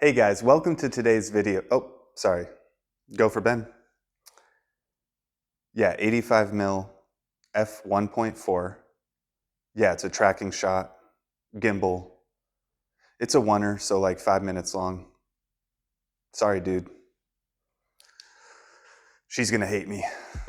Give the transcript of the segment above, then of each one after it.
Hey guys, welcome to today's video. Oh, sorry. Go for Ben. Yeah, 85 mil f1.4. Yeah, it's a tracking shot, gimbal. It's a oneer, so like 5 minutes long. Sorry, dude. She's gonna hate me.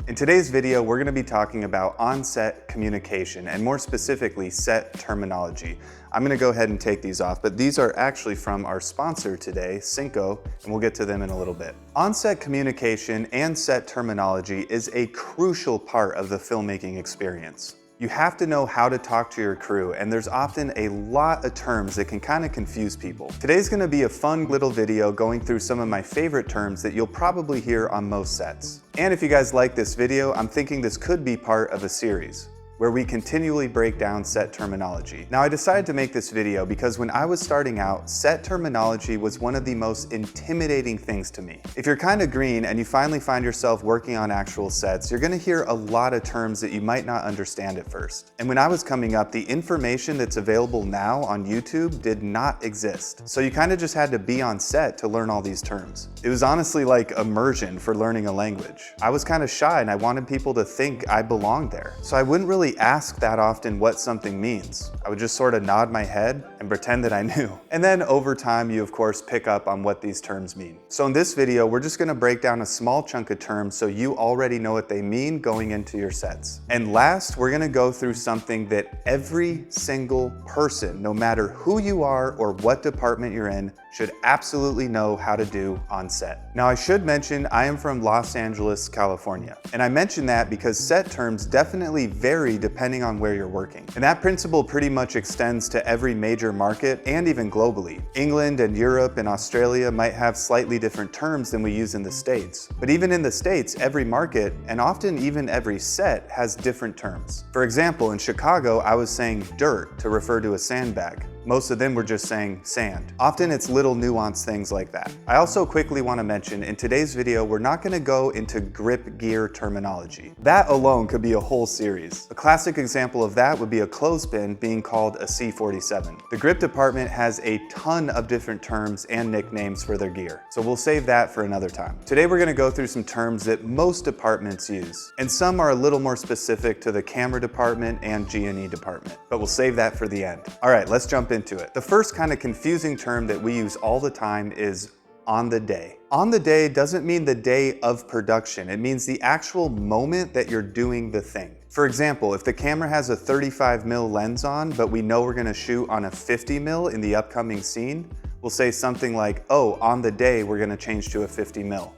In today's video, we're gonna be talking about on-set communication, and more specifically, set terminology. I'm gonna go ahead and take these off, but these are actually from our sponsor today, Synco, and we'll get to them in a little bit. On-set communication and set terminology is a crucial part of the filmmaking experience. You have to know how to talk to your crew, and there's often a lot of terms that can kind of confuse people. Today's gonna be a fun little video going through some of my favorite terms that you'll probably hear on most sets. And if you guys like this video, I'm thinking this could be part of a series where we continually break down set terminology. Now, I decided to make this video because when I was starting out, set terminology was one of the most intimidating things to me. If you're kind of green and you finally find yourself working on actual sets, you're gonna hear a lot of terms that you might not understand at first. And when I was coming up, the information that's available now on YouTube did not exist. So you kind of just had to be on set to learn all these terms. It was honestly like immersion for learning a language. I was kind of shy and I wanted people to think I belonged there. So I wouldn't really ask that often what something means. I would just sort of nod my head and pretend that I knew. And then over time, you of course pick up on what these terms mean. So in this video, we're just gonna break down a small chunk of terms so you already know what they mean going into your sets. And last, we're gonna go through something that every single person, no matter who you are or what department you're in, should absolutely know how to do on set. Now, I should mention I am from Los Angeles, California. And I mention that because set terms definitely vary depending on where you're working. And that principle pretty much extends to every major market and even globally. England and Europe and Australia might have slightly different terms than we use in the States. But even in the States, every market, and often even every set, has different terms. For example, in Chicago, I was saying dirt to refer to a sandbag. Most of them were just saying sand. Often it's little nuanced things like that. I also quickly want to mention, in today's video, we're not going to go into grip gear terminology. That alone could be a whole series. A classic example of that would be a clothespin being called a C47. The grip department has a ton of different terms and nicknames for their gear, so we'll save that for another time. Today we're going to go through some terms that most departments use, and some are a little more specific to the camera department and G&E department, but we'll save that for the end. All right, let's jump into it. The first kind of confusing term that we use all the time is on the day. On the day doesn't mean the day of production. It means the actual moment that you're doing the thing. For example, if the camera has a 35 mil lens on, but we know we're gonna shoot on a 50 mil in the upcoming scene, we'll say something like, oh, on the day, we're gonna change to a 50 mil.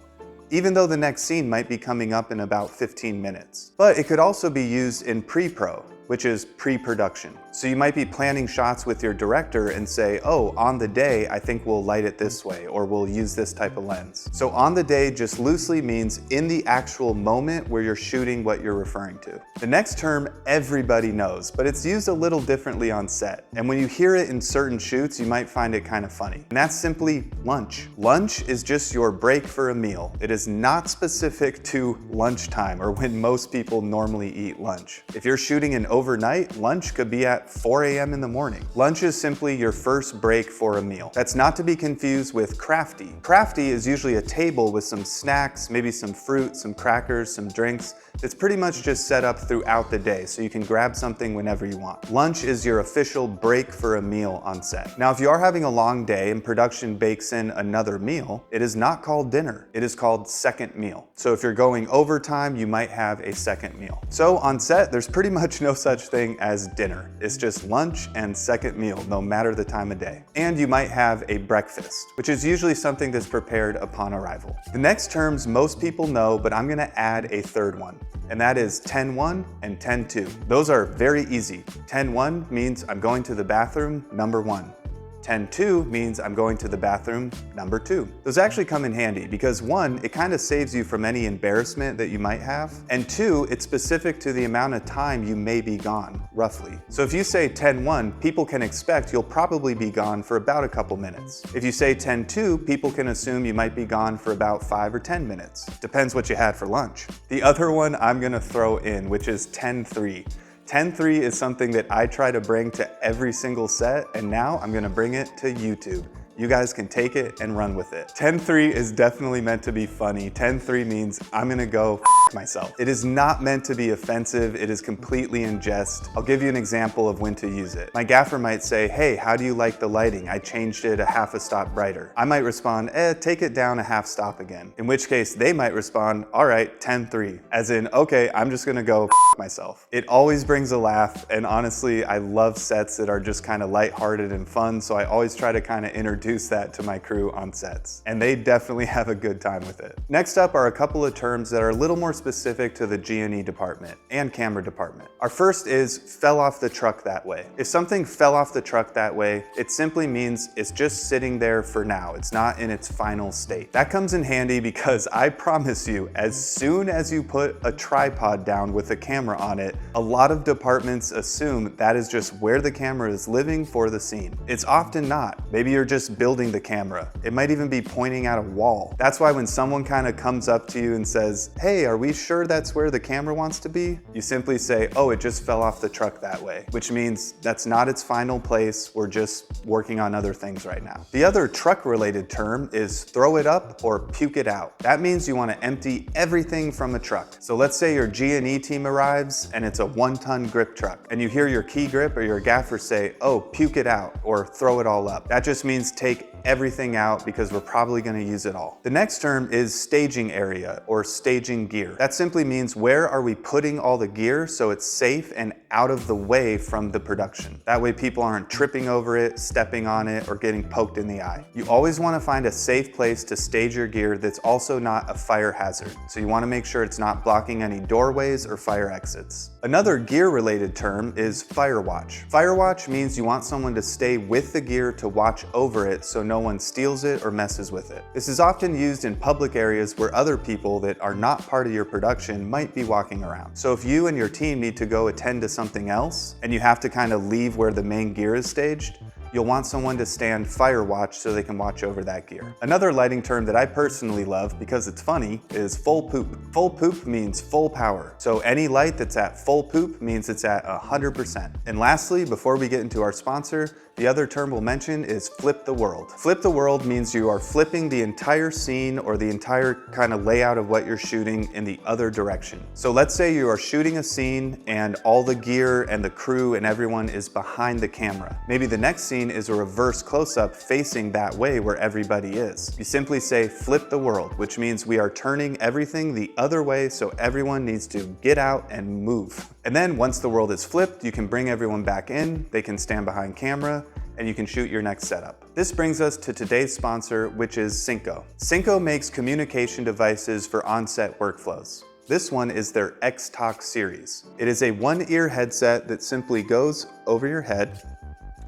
Even though the next scene might be coming up in about 15 minutes. But it could also be used in pre-pro, which is pre-production. So you might be planning shots with your director and say, oh, on the day, I think we'll light it this way, or we'll use this type of lens. So on the day just loosely means in the actual moment where you're shooting what you're referring to. The next term everybody knows, but it's used a little differently on set. And when you hear it in certain shoots, you might find it kind of funny. And that's simply lunch. Lunch is just your break for a meal. It is not specific to lunchtime or when most people normally eat lunch. If you're shooting an overnight, lunch could be at 4 a.m. in the morning. Lunch is simply your first break for a meal. That's not to be confused with crafty. Crafty is usually a table with some snacks, maybe some fruit, some crackers, some drinks. It's pretty much just set up throughout the day so you can grab something whenever you want. Lunch is your official break for a meal on set. Now, if you are having a long day and production bakes in another meal, it is not called dinner. It is called second meal. So if you're going overtime, you might have a second meal. So on set, there's pretty much no such thing as dinner. It's just lunch and second meal, no matter the time of day. And you might have a breakfast, which is usually something that's prepared upon arrival. The next terms most people know, but I'm gonna add a third one, and that is 10-1 and 10-2. Those are very easy. 10-1 means I'm going to the bathroom, number 1. 10-2 means I'm going to the bathroom, number 2. Those actually come in handy because 1, it kind of saves you from any embarrassment that you might have, and 2, it's specific to the amount of time you may be gone, roughly. So if you say 10-1, people can expect you'll probably be gone for about a couple minutes. If you say 10-2, people can assume you might be gone for about 5 or 10 minutes. Depends what you had for lunch. The other one I'm gonna throw in, which is 10-3. 10-3 is something that I try to bring to every single set, and now I'm gonna bring it to YouTube. you guys can take it and run with it. 10-3 is definitely meant to be funny. 10-3 means I'm gonna go myself. It is not meant to be offensive. It is completely in jest. I'll give you an example of when to use it. My gaffer might say, hey, how do you like the lighting? I changed it a half a stop brighter. I might respond, take it down a half stop again. In which case they might respond, all right, 10-3. As in, okay, I'm just gonna go myself. It always brings a laugh, and honestly, I love sets that are just kind of lighthearted and fun, so I always try to kind of introduce that to my crew on sets. And they definitely have a good time with it. Next up are a couple of terms that are a little more specific to the G&E department and camera department. Our first is fell off the truck that way. If something fell off the truck that way, it simply means it's just sitting there for now. It's not in its final state. That comes in handy because I promise you, as soon as you put a tripod down with a camera on it, a lot of departments assume that is just where the camera is living for the scene. It's often not. Maybe you're just building the camera. It might even be pointing at a wall. That's why when someone kind of comes up to you and says, hey, are we sure that's where the camera wants to be? You simply say, oh, it just fell off the truck that way, which means that's not its final place. We're just working on other things right now. The other truck-related term is throw it up or puke it out. That means you want to empty everything from a truck. So let's say your G&E team arrives and it's a 1-ton grip truck, and you hear your key grip or your gaffer say, oh, puke it out or throw it all up. That just means take everything out because we're probably going to use it all. The next term is staging area or staging gear. That simply means where are we putting all the gear so it's safe and out of the way from the production. That way people aren't tripping over it, stepping on it, or getting poked in the eye. You always want to find a safe place to stage your gear that's also not a fire hazard. So you want to make sure it's not blocking any doorways or fire exits. Another gear-related term is Firewatch. Firewatch means you want someone to stay with the gear to watch over it so no one steals it or messes with it. This is often used in public areas where other people that are not part of your production might be walking around. So if you and your team need to go attend to something else and you have to kind of leave where the main gear is staged, you'll want someone to stand Firewatch so they can watch over that gear. Another lighting term that I personally love because it's funny is full poop. Full poop means full power. So any light that's at full poop means it's at 100%. And lastly, before we get into our sponsor, the other term we'll mention is flip the world. Flip the world means you are flipping the entire scene or the entire kind of layout of what you're shooting in the other direction. So let's say you are shooting a scene and all the gear and the crew and everyone is behind the camera. Maybe the next scene is a reverse close-up facing that way where everybody is. You simply say flip the world, which means we are turning everything the other way so everyone needs to get out and move. And then once the world is flipped, you can bring everyone back in, they can stand behind camera, and you can shoot your next setup. This brings us to today's sponsor, which is Synco. Synco makes communication devices for on-set workflows. This one is their XTALK series. It is a one-ear headset that simply goes over your head,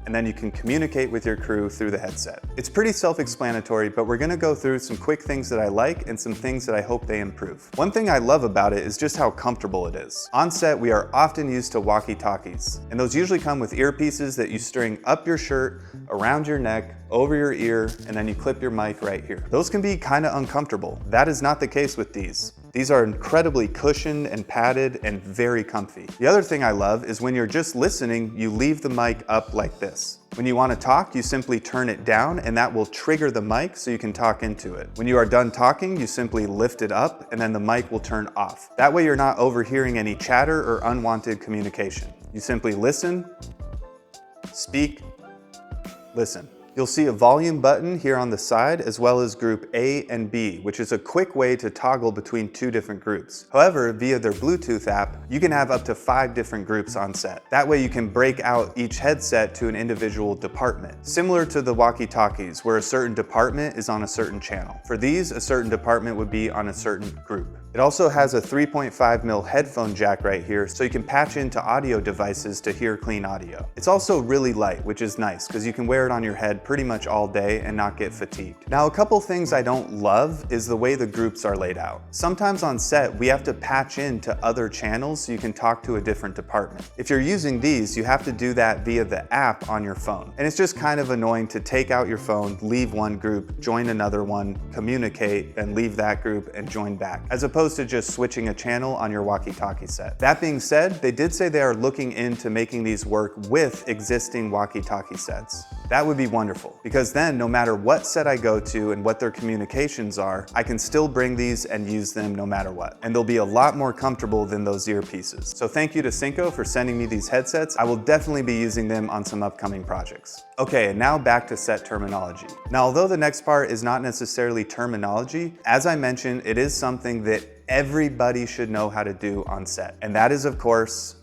and then you can communicate with your crew through the headset. It's pretty self-explanatory, but we're gonna go through some quick things that I like and some things that I hope they improve. One thing I love about it is just how comfortable it is. On set, we are often used to walkie-talkies, and those usually come with earpieces that you string up your shirt, around your neck, over your ear, and then you clip your mic right here. Those can be kinda uncomfortable. That is not the case with these. These are incredibly cushioned and padded and very comfy. The other thing I love is when you're just listening, you leave the mic up like this. When you want to talk, you simply turn it down and that will trigger the mic so you can talk into it. When you are done talking, you simply lift it up and then the mic will turn off. That way you're not overhearing any chatter or unwanted communication. You simply listen, speak, listen. You'll see a volume button here on the side as well as group A and B, which is a quick way to toggle between two different groups. However, via their Bluetooth app, you can have up to 5 different groups on set. That way you can break out each headset to an individual department. Similar to the walkie-talkies, where a certain department is on a certain channel. For these, a certain department would be on a certain group. It also has a 3.5mm headphone jack right here, so you can patch into audio devices to hear clean audio. It's also really light, which is nice, because you can wear it on your head pretty much all day and not get fatigued. Now, a couple things I don't love is the way the groups are laid out. Sometimes on set, we have to patch into other channels so you can talk to a different department. If you're using these, you have to do that via the app on your phone. And it's just kind of annoying to take out your phone, leave one group, join another one, communicate, and leave that group and join back, as opposed to just switching a channel on your walkie-talkie set. That being said, they did say they are looking into making these work with existing walkie-talkie sets. That would be wonderful, because then no matter what set I go to and what their communications are, I can still bring these and use them no matter what. And they'll be a lot more comfortable than those earpieces. So thank you to Synco for sending me these headsets. I will definitely be using them on some upcoming projects. Okay, and now back to set terminology. Now, although the next part is not necessarily terminology, as I mentioned, it is something that everybody should know how to do on set. And that is, of course,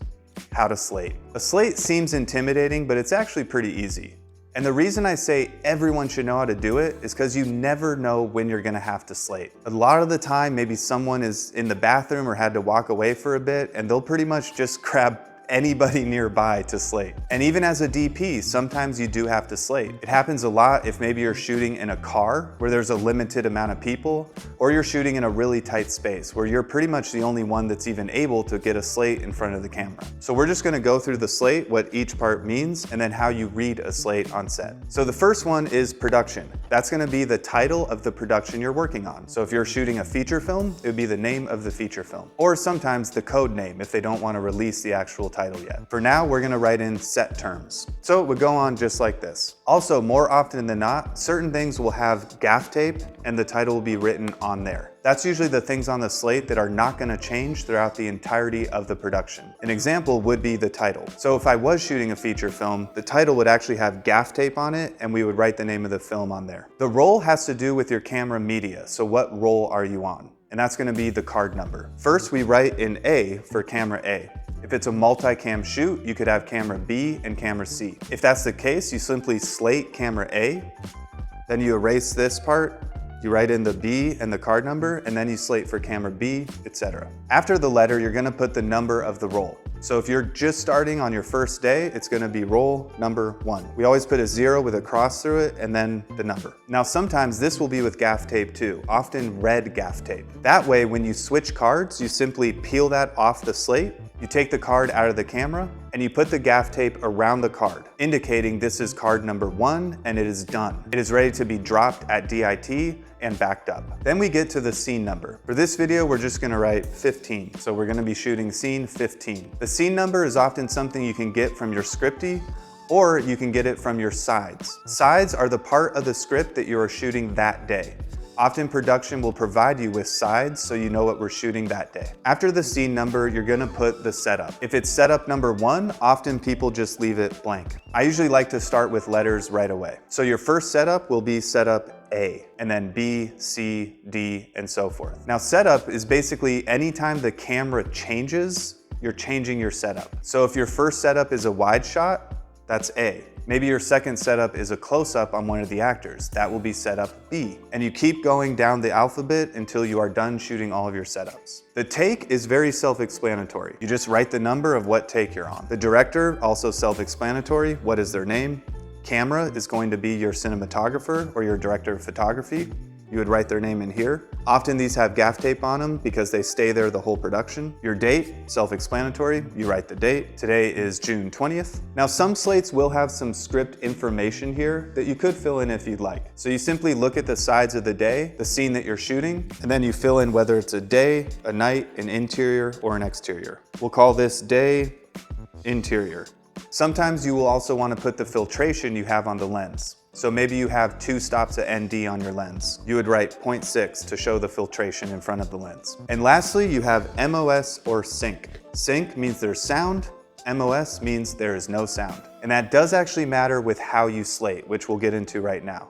how to slate. A slate seems intimidating, but it's actually pretty easy. And the reason I say everyone should know how to do it is because you never know when you're gonna have to slate. A lot of the time, maybe someone is in the bathroom or had to walk away for a bit, and they'll pretty much just grab anybody nearby to slate. And even as a DP, sometimes you do have to slate. It happens a lot if maybe you're shooting in a car where there's a limited amount of people, or you're shooting in a really tight space where you're pretty much the only one that's even able to get a slate in front of the camera. So we're just gonna go through the slate, what each part means, and then how you read a slate on set. So the first one is production. That's gonna be the title of the production you're working on. So if you're shooting a feature film, it would be the name of the feature film, or sometimes the code name if they don't want to release the actual title yet. For now, we're gonna write in set terms. So it would go on just like this. Also, more often than not, certain things will have gaff tape and the title will be written on there. That's usually the things on the slate that are not gonna change throughout the entirety of the production. An example would be the title. So if I was shooting a feature film, the title would actually have gaff tape on it and we would write the name of the film on there. The roll has to do with your camera media. So what roll are you on? And that's gonna be the card number. First, we write in A for camera A. If it's a multi-cam shoot, you could have camera B and camera C. If that's the case, you simply slate camera A, then you erase this part, you write in the B and the card number, and then you slate for camera B, etc. After the letter, you're gonna put the number of the roll. So if you're just starting on your first day, it's gonna be roll number 1. We always put a 0 with a cross through it and then the number. Now sometimes this will be with gaff tape too, often red gaff tape. That way when you switch cards, you simply peel that off the slate, you take the card out of the camera, and you put the gaff tape around the card, indicating this is card number 1 and it is done. It is ready to be dropped at DIT and backed up. Then we get to the scene number. For this video, we're just gonna write 15. So we're gonna be shooting scene 15. The scene number is often something you can get from your scripty, or you can get it from your sides. Sides are the part of the script that you are shooting that day. Often production will provide you with sides so you know what we're shooting that day. After the scene number, you're gonna put the setup. If it's setup number 1, often people just leave it blank. I usually like to start with letters right away. So your first setup will be setup A, and then B, C, D, and so forth. Now setup is basically anytime the camera changes, you're changing your setup. So if your first setup is a wide shot, that's A. Maybe your second setup is a close-up on one of the actors. That will be setup B. And you keep going down the alphabet until you are done shooting all of your setups. The take is very self-explanatory. You just write the number of what take you're on. The director, also self-explanatory. What is their name? Camera is going to be your cinematographer or your director of photography. You would write their name in here. Often these have gaff tape on them because they stay there the whole production. Your date, self-explanatory, you write the date. Today is June 20th. Now some slates will have some script information here that you could fill in if you'd like. So you simply look at the sides of the day, the scene that you're shooting, and then you fill in whether it's a day, a night, an interior, or an exterior. We'll call this day interior. Sometimes you will also want to put the filtration you have on the lens. So maybe you have 2 stops at ND on your lens. You would write 0.6 to show the filtration in front of the lens. And lastly, you have MOS or sync. Sync means there's sound, MOS means there is no sound. And that does actually matter with how you slate, which we'll get into right now.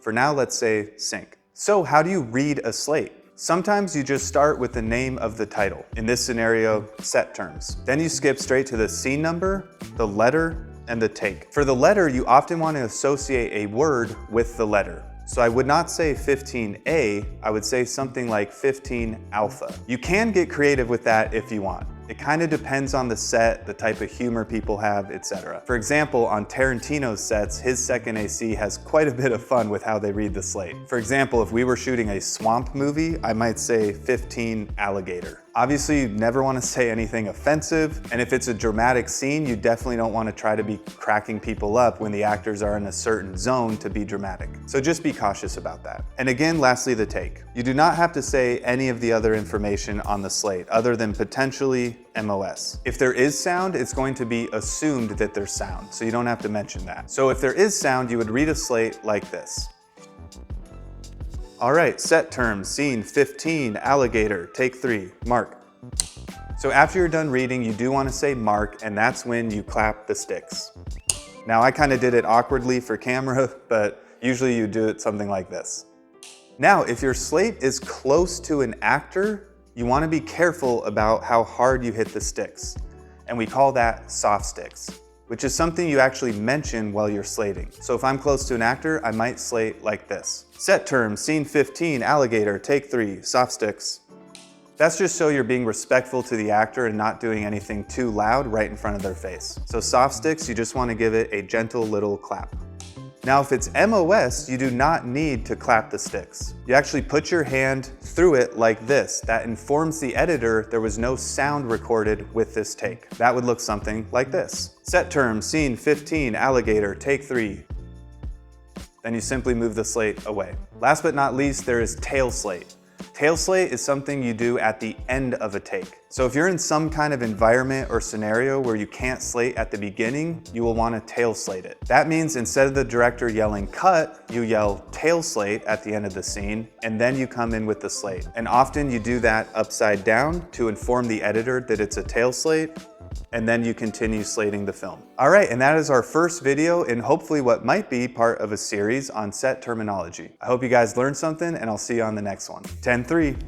For now, let's say sync. So how do you read a slate? Sometimes you just start with the name of the title. In this scenario, set terms. Then you skip straight to the scene number, the letter, and the take. For the letter, you often want to associate a word with the letter. So I would not say 15A, I would say something like 15 alpha. You can get creative with that if you want. It kind of depends on the set, the type of humor people have, etc. For example, on Tarantino's sets, his second AC has quite a bit of fun with how they read the slate. For example, if we were shooting a swamp movie, I might say 15 alligator. Obviously, you never want to say anything offensive, and if it's a dramatic scene, you definitely don't want to try to be cracking people up when the actors are in a certain zone to be dramatic. So just be cautious about that. And again, lastly, the take. You do not have to say any of the other information on the slate, other than potentially MOS. If there is sound, it's going to be assumed that there's sound, so you don't have to mention that. So if there is sound, you would read a slate like this. All right, set terms, scene 15, alligator, take 3, mark. So after you're done reading, you do want to say mark, and that's when you clap the sticks. Now I kind of did it awkwardly for camera, but usually you do it something like this. Now, if your slate is close to an actor, you want to be careful about how hard you hit the sticks. And we call that soft sticks, which is something you actually mention while you're slating. So if I'm close to an actor, I might slate like this. Set terms, scene 15, alligator, take 3, soft sticks. That's just so you're being respectful to the actor and not doing anything too loud right in front of their face. So soft sticks, you just want to give it a gentle little clap. Now, if it's MOS, you do not need to clap the sticks. You actually put your hand through it like this. That informs the editor there was no sound recorded with this take. That would look something like this. Set terms, scene 15, alligator, take 3. Then you simply move the slate away. Last but not least, there is tail slate. Tail slate is something you do at the end of a take. So if you're in some kind of environment or scenario where you can't slate at the beginning, you will want to tail slate it. That means instead of the director yelling cut, you yell tail slate at the end of the scene, and then you come in with the slate. And often you do that upside down to inform the editor that it's a tail slate, and then you continue slating the film. All right, and that is our first video and hopefully what might be part of a series on set terminology. I hope you guys learned something, and I'll see you on the next one. 10-3.